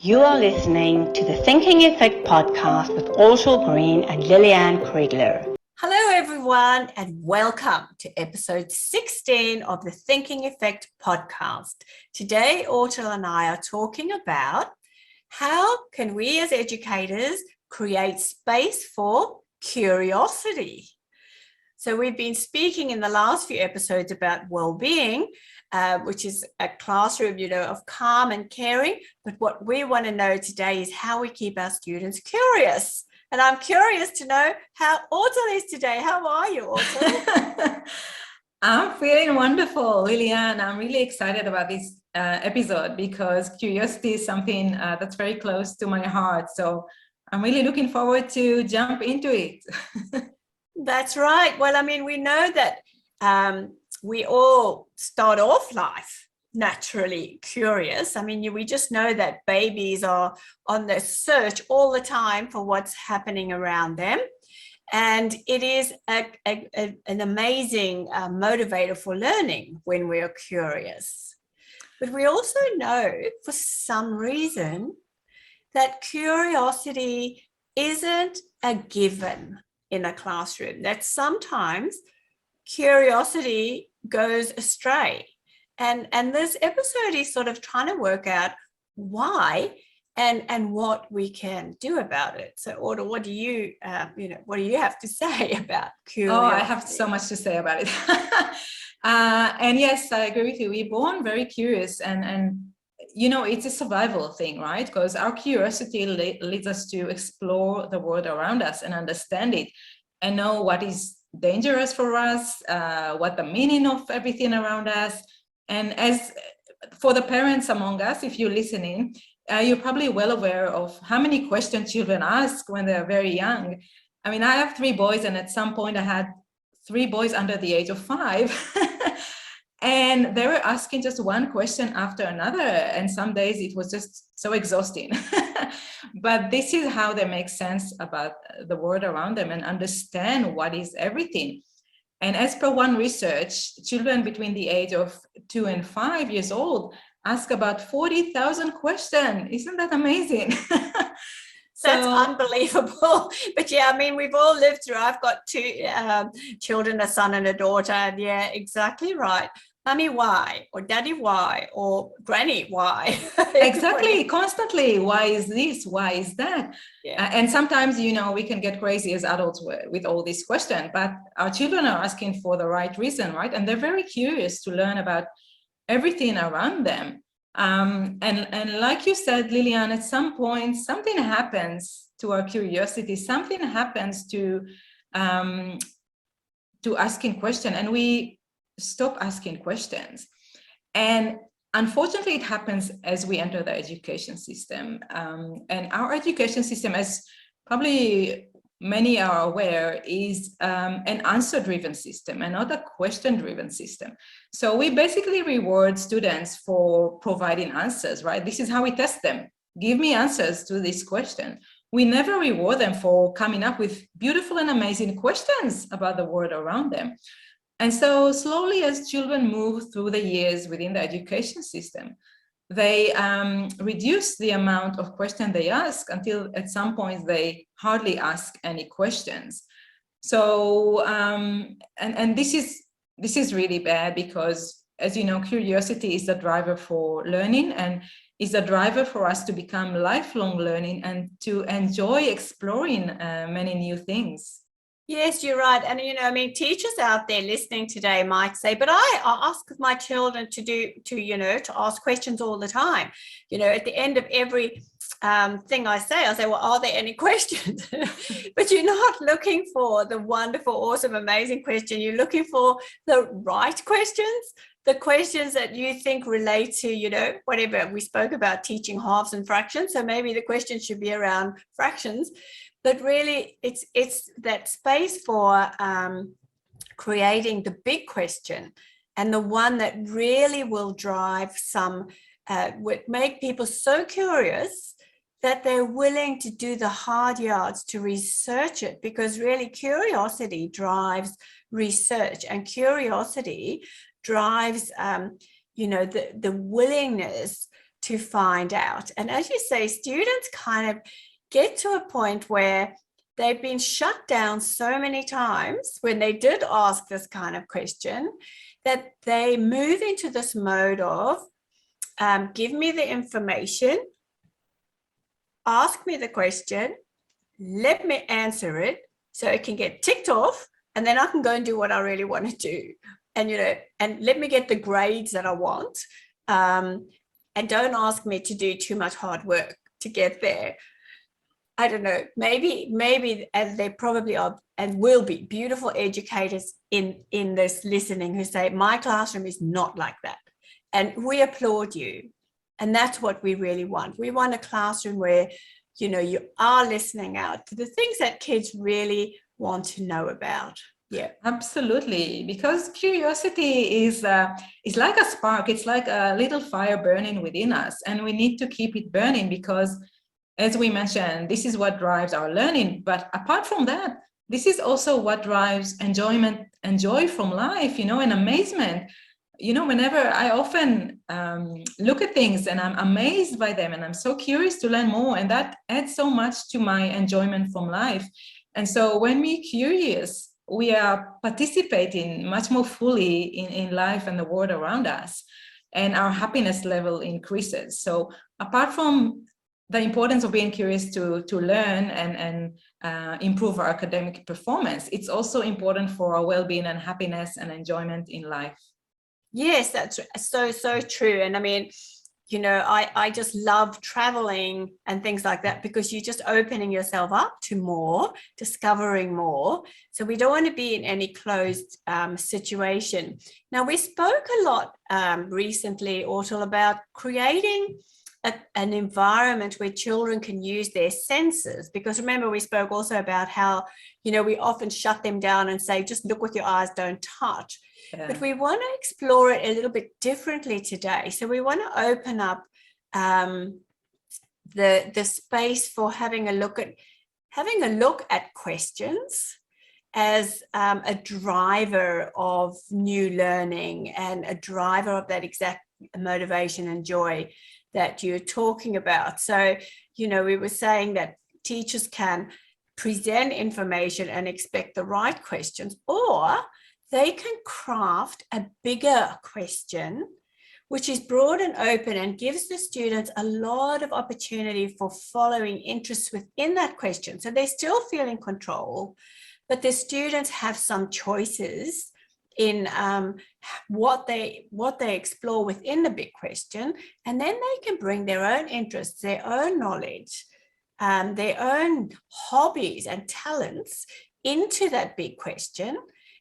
You are listening to the Thinking Effect podcast with Ortal Green and Kriegler. Hello, everyone, and welcome to episode 16 of the Thinking Effect podcast. Today, Ortal and I are talking about how can we as educators create space for curiosity. So we've been speaking in the last few episodes about well-being, which is a classroom, of calm and caring. But what we want to know today is how we keep our students curious. And I'm curious to know how Ortal is today. How are you, Ortal? I'm feeling wonderful, Lillian. I'm really excited about this episode because curiosity is something that's very close to my heart. So I'm really looking forward to jump into it. That's right. Well, we know that we all start off life naturally curious. We just know that babies are on the search all the time for what's happening around them. And it is an amazing motivator for learning when we are curious. But we also know for some reason that curiosity isn't a given in a classroom, that sometimes curiosity goes astray. And this episode is sort of trying to work out why and what we can do about it. So, Ortal, what do you have to say about curiosity? Oh, I have so much to say about it. And yes, I agree with you. We're born very curious, and it's a survival thing, right? Because our curiosity leads us to explore the world around us and understand it and know what is dangerous for us, what the meaning of everything around us. And as for the parents among us, if you're listening, you're probably well aware of how many questions children ask when they're very young. I have 3 boys, and at some point I had 3 boys under the age of 5. And they were asking just one question after another. And some days it was just so exhausting. But this is how they make sense about the world around them and understand what is everything. And as per one research, children between the age of 2 and 5 years old ask about 40,000 questions. Isn't that amazing? That's unbelievable. But yeah, we've all lived through. I've got 2 children, a son and a daughter. And yeah, exactly right. Mummy, why? Or Daddy, why? Or Granny, why? Exactly, constantly. Why is this? Why is that? Yeah. And sometimes, we can get crazy as adults with all these questions, but our children are asking for the right reason, right? And they're very curious to learn about everything around them. And like you said, Lillian, at some point, something happens to our curiosity. Something happens to asking questions, and we stop asking questions. And unfortunately, it happens as we enter the education system. And our education system, as probably many are aware, is an answer-driven system and not a question-driven system. So we basically reward students for providing answers, right? This is how we test them. Give me answers to this question. We never reward them for coming up with beautiful and amazing questions about the world around them. And so slowly, as children move through the years within the education system, they reduce the amount of questions they ask until at some point they hardly ask any questions. So, and this is really bad because, as you know, curiosity is the driver for learning and is the driver for us to become lifelong learning and to enjoy exploring many new things. Yes, you're right. And, teachers out there listening today might say, but I ask my children to ask questions all the time. At the end of every thing I say, well, are there any questions? But you're not looking for the wonderful, awesome, amazing question. You're looking for the right questions, the questions that you think relate to, whatever we spoke about, teaching halves and fractions. So maybe the question should be around fractions. But really, it's that space for creating the big question and the one that really will drive would make people so curious that they're willing to do the hard yards to research it, because really curiosity drives research, and curiosity drives, the willingness to find out. And as you say, students kind of get to a point where they've been shut down so many times when they did ask this kind of question that they move into this mode of give me the information, ask me the question, let me answer it so it can get ticked off, and then I can go and do what I really want to do. And, and let me get the grades that I want. And don't ask me to do too much hard work to get there. I don't know, maybe, and there probably are and will be beautiful educators in this listening who say, my classroom is not like that. And we applaud you. And that's what we really want. We want a classroom where, you are listening out to the things that kids really want to know about. Yeah, absolutely. Because curiosity is like a spark. It's like a little fire burning within us, and we need to keep it burning because, as we mentioned, this is what drives our learning. But apart from that, this is also what drives enjoyment and joy from life, and amazement. Whenever I often look at things and I'm amazed by them and I'm so curious to learn more, and that adds so much to my enjoyment from life. And so when we're curious, we are participating much more fully in life and the world around us, and our happiness level increases. So apart from the importance of being curious to learn and improve our academic performance, it's also important for our well-being and happiness and enjoyment in life. Yes, that's so true. And I mean, I just love traveling and things like that because you're just opening yourself up to more, discovering more. So we don't want to be in any closed situation. Now, we spoke a lot recently, Ortal, about creating an environment where children can use their senses, because remember we spoke also about how we often shut them down and say just look with your eyes, don't touch. Yeah. But we want to explore it a little bit differently today. So we want to open up the space for having a look at questions as a driver of new learning and a driver of that exact motivation and joy that you're talking about. So, we were saying that teachers can present information and expect the right questions, or they can craft a bigger question, which is broad and open and gives the students a lot of opportunity for following interests within that question. So they still feel in control, but the students have some choices in what they explore within the big question, and then they can bring their own interests, their own knowledge, their own hobbies and talents into that big question,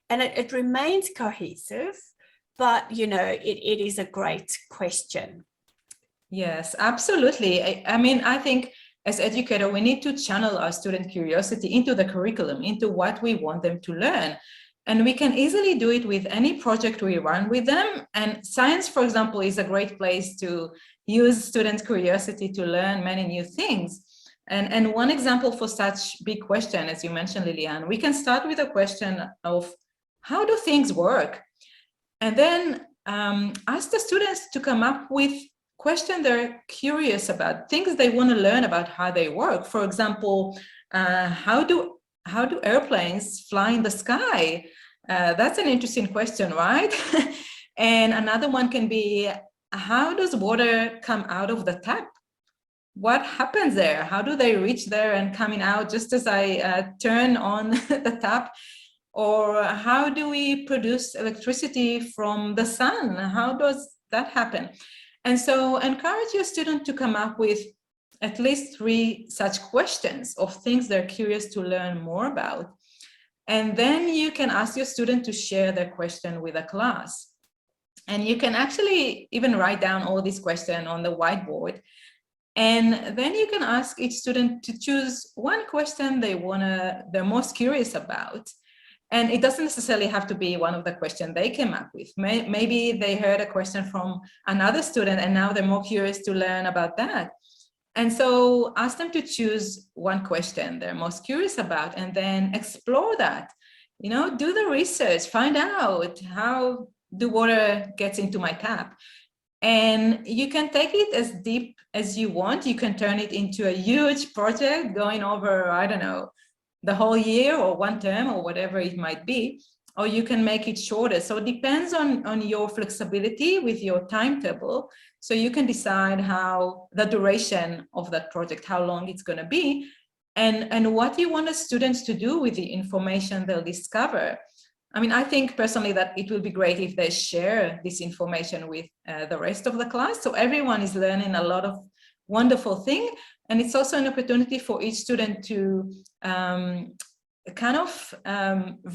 and it remains cohesive, but it is a great question. Yes, absolutely. I mean, I think as educator, we need to channel our student curiosity into the curriculum, into what we want them to learn. And we can easily do it with any project we run with them. And science, for example, is a great place to use student curiosity to learn many new things. And one example for such big question, as you mentioned, Lilian, we can start with a question of how do things work? And then ask the students to come up with questions they're curious about, things they want to learn about how they work. For example, how do airplanes fly in the sky? That's an interesting question, right? And another one can be, how does water come out of the tap? What happens there? How do they reach there and coming out just as I turn on the tap? Or how do we produce electricity from the sun? How does that happen? And so encourage your student to come up with at least 3 such questions of things they're curious to learn more about. And then you can ask your student to share their question with a class. And you can actually even write down all these questions on the whiteboard. And then you can ask each student to choose one question they're most curious about. And it doesn't necessarily have to be one of the questions they came up with. Maybe they heard a question from another student and now they're more curious to learn about that. And so ask them to choose one question they're most curious about and then explore that. Do the research, find out how the water gets into my tap. And you can take it as deep as you want. You can turn it into a huge project going over, I don't know, the whole year or one term or whatever it might be, or you can make it shorter. So it depends on your flexibility with your timetable. So you can decide how the duration of that project, how long it's going to be, and what you want the students to do with the information they'll discover. I mean, I think personally that it will be great if they share this information with the rest of the class. So everyone is learning a lot of wonderful things. And it's also an opportunity for each student to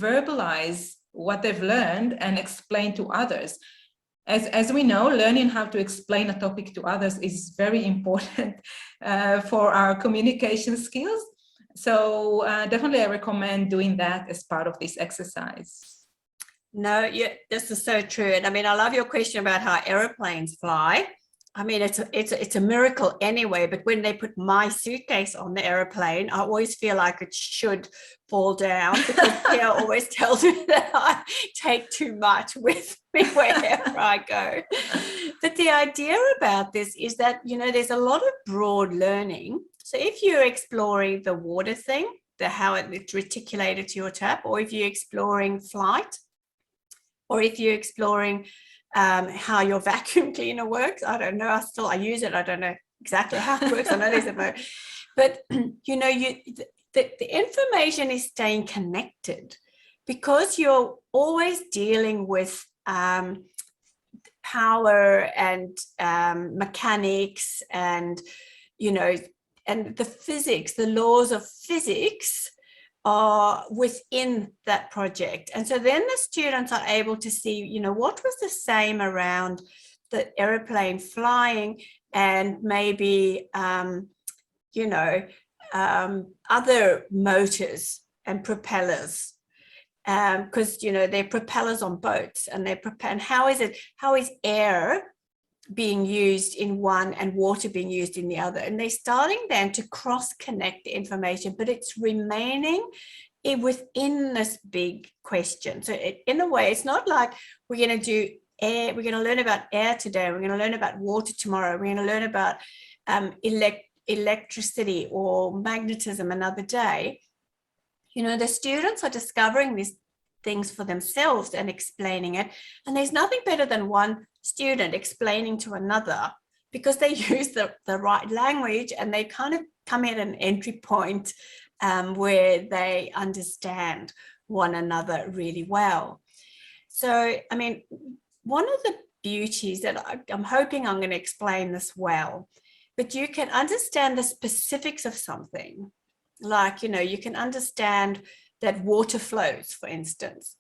verbalize what they've learned and explain to others. As we know, learning how to explain a topic to others is very important for our communication skills. So definitely I recommend doing that as part of this exercise. No, yeah, this is so true. And I mean, I love your question about how airplanes fly. I mean, it's a miracle anyway, but when they put my suitcase on the airplane, I always feel like it should fall down, because Pierre always tells me that I take too much with me wherever I go. But the idea about this is that, you know, there's a lot of broad learning. So if you're exploring the water thing, how it's reticulated to your tap, or if you're exploring flight, or if you're exploring how your vacuum cleaner works, I don't know. I use it. I don't know exactly how it works. I know there's a mode, but you know, the information is staying connected, because you're always dealing with power and mechanics, and you know, and the physics, the laws of physics are within that project. And so then the students are able to see, you know, what was the same around the airplane flying, and maybe, you know, other motors and propellers, because, you know, they're propellers on boats, and and how is air being used in one and water being used in the other. And they're starting then to cross-connect the information, but it's remaining within this big question. So in a way, it's not like we're going to do air, we're going to learn about air today, we're going to learn about water tomorrow, we're going to learn about electricity or magnetism another day. You know, the students are discovering these things for themselves and explaining it. And there's nothing better than one student explaining to another, because they use the right language, and they kind of come at an entry point where they understand one another really well. So, I mean, one of the beauties that I'm hoping I'm going to explain this well, but you can understand the specifics of something. Like, you know, you can understand that water flows, for instance.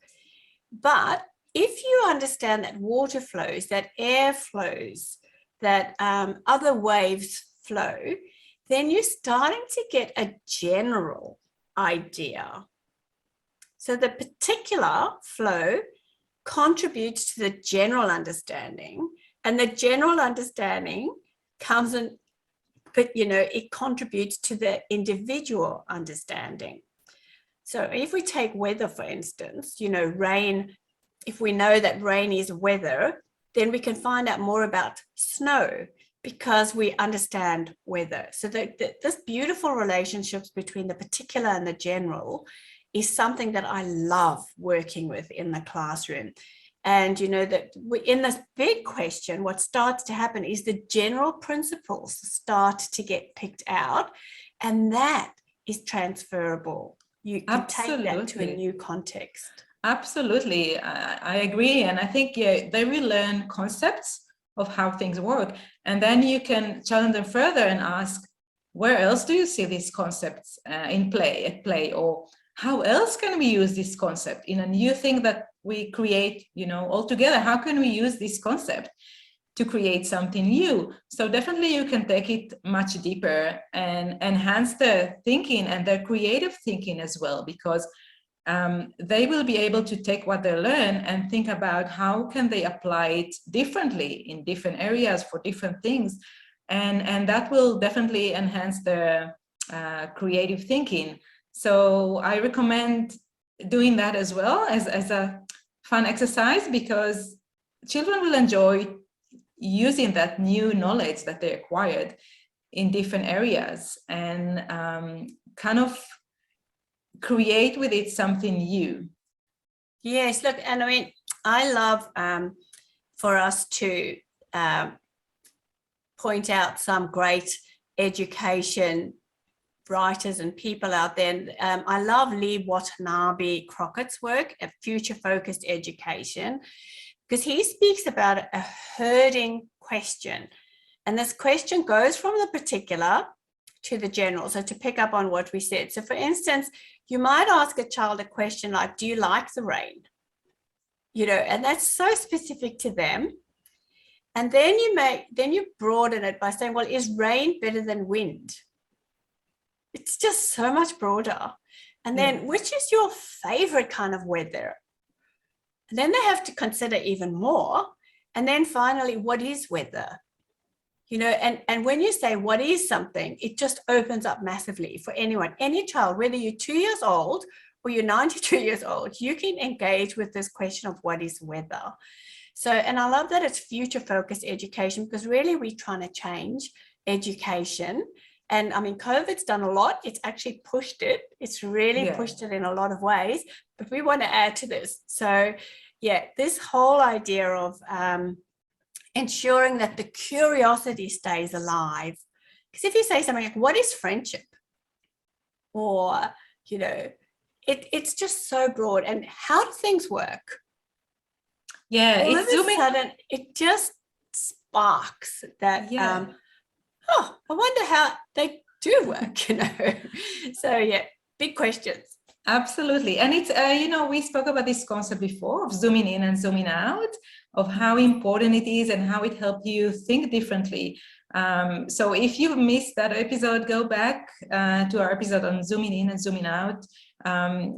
But if you understand that water flows, that air flows, that other waves flow, then you're starting to get a general idea. So the particular flow contributes to the general understanding, and the general understanding comes in, but, you know, it contributes to the individual understanding. So if we take weather, for instance, you know, rain, if we know that rain is weather, then we can find out more about snow, because we understand weather. So this beautiful relationships between the particular and the general is something that I love working with in the classroom. And, you know, that in this big question, what starts to happen is the general principles start to get picked out, and that is transferable. You can take that to a new context. Absolutely, I agree. And I think they will learn concepts of how things work. And then you can challenge them further and ask, where else do you see these concepts at play? Or how else can we use this concept in a new thing that we create, you know, all together? How can we use this concept to create something new? So definitely you can take it much deeper and enhance their thinking and their creative thinking as well, because they will be able to take what they learn and think about how can they apply it differently in different areas for different things. And that will definitely enhance their creative thinking. So I recommend doing that as well as a fun exercise, because children will enjoy using that new knowledge that they acquired in different areas and kind of create with it something new. Yes, look, and I mean, I love for us to point out some great education writers and people out there. I love Lee Watanabe Crockett's work at Future Focused Education, because he speaks about a herding question. And this question goes from the particular to the general. So to pick up on what we said. So for instance, you might ask a child a question like, do you like the rain? You know, and that's so specific to them. And then you broaden it by saying, well, is rain better than wind? It's just so much broader. And then which is your favorite kind of weather? And then they have to consider even more. And then finally, what is weather? You know, and when you say what is something, it just opens up massively for anyone, any child, whether you're 2 years old or you're 92 years old, you can engage with this question of what is weather. So, and I love that it's future focused education, because really we're trying to change education. And I mean, COVID's done a lot. It's actually pushed it. It's really pushed it in a lot of ways, but we want to add to this. So yeah, this whole idea of ensuring that the curiosity stays alive. Because if you say something like, what is friendship? Or, you know, it's just so broad. And how do things work? Yeah, all of a sudden, it just sparks that, oh, I wonder how they do work, you know. So yeah, big questions. Absolutely. And it's, you know, we spoke about this concept before of zooming in and zooming out, of how important it is and how it helped you think differently. So if you missed that episode, go back to our episode on zooming in and zooming out.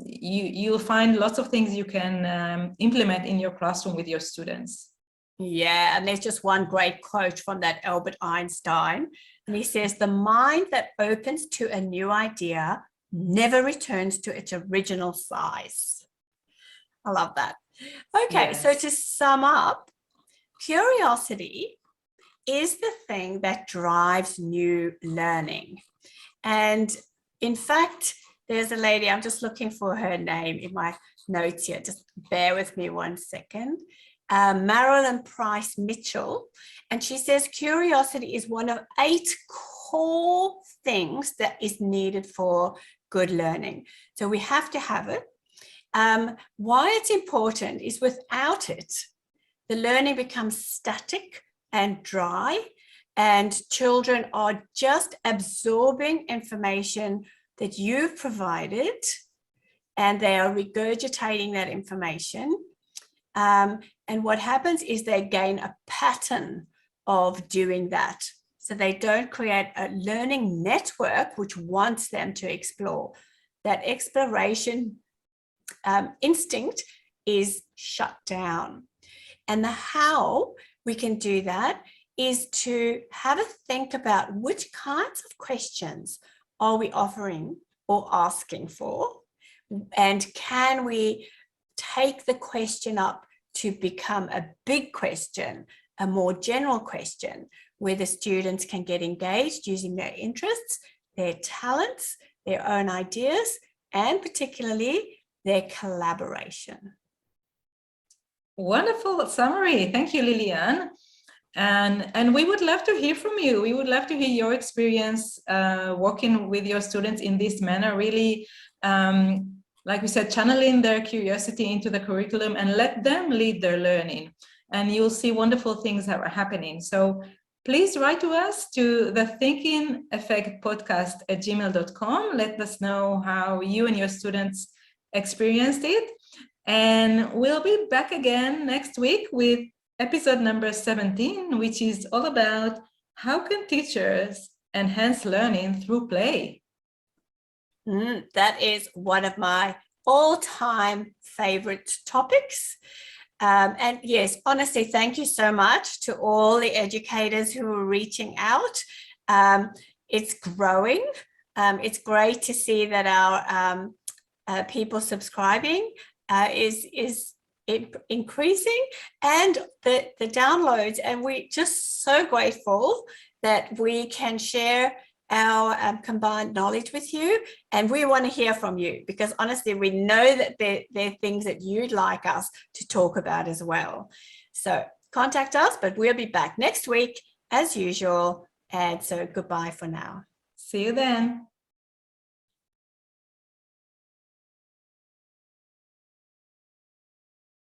You'll find lots of things you can implement in your classroom with your students. Yeah, and there's just one great quote from that Albert Einstein. And he says, the mind that opens to a new idea never returns to its original size. I love that. Okay, so to sum up, curiosity is the thing that drives new learning. And in fact, there's a lady, I'm just looking for her name in my notes here. Just bear with me 1 second. Marilyn Price Mitchell. And she says, curiosity is one of 8 core things that is needed for good learning. So we have to have it. Why it's important is without it, the learning becomes static and dry, and children are just absorbing information that you've provided, and they are regurgitating that information. And what happens is they gain a pattern of doing that. So they don't create a learning network which wants them to explore. That exploration instinct is shut down. And the how we can do that is to have a think about which kinds of questions are we offering or asking for, and can we take the question up to become a big question, a more general question, where the students can get engaged using their interests, their talents, their own ideas, and particularly their collaboration. Wonderful summary. Thank you, Lilian. And we would love to hear from you. We would love to hear your experience working with your students in this manner, really, like we said, channeling their curiosity into the curriculum and let them lead their learning. And you'll see wonderful things that are happening. So please write to us to the Thinking Effect podcast at gmail.com. Let us know how you and your students experienced it. And we'll be back again next week with episode number 17, which is all about how can teachers enhance learning through play. That is one of my all-time favorite topics. And yes, honestly, thank you so much to all the educators who are reaching out. It's growing. It's great to see that our people subscribing is increasing, and the downloads. And we're just so grateful that we can share our combined knowledge with you. And we want to hear from you, because honestly, we know that there are things that you'd like us to talk about as well. So contact us, but we'll be back next week as usual. And so goodbye for now. See you then.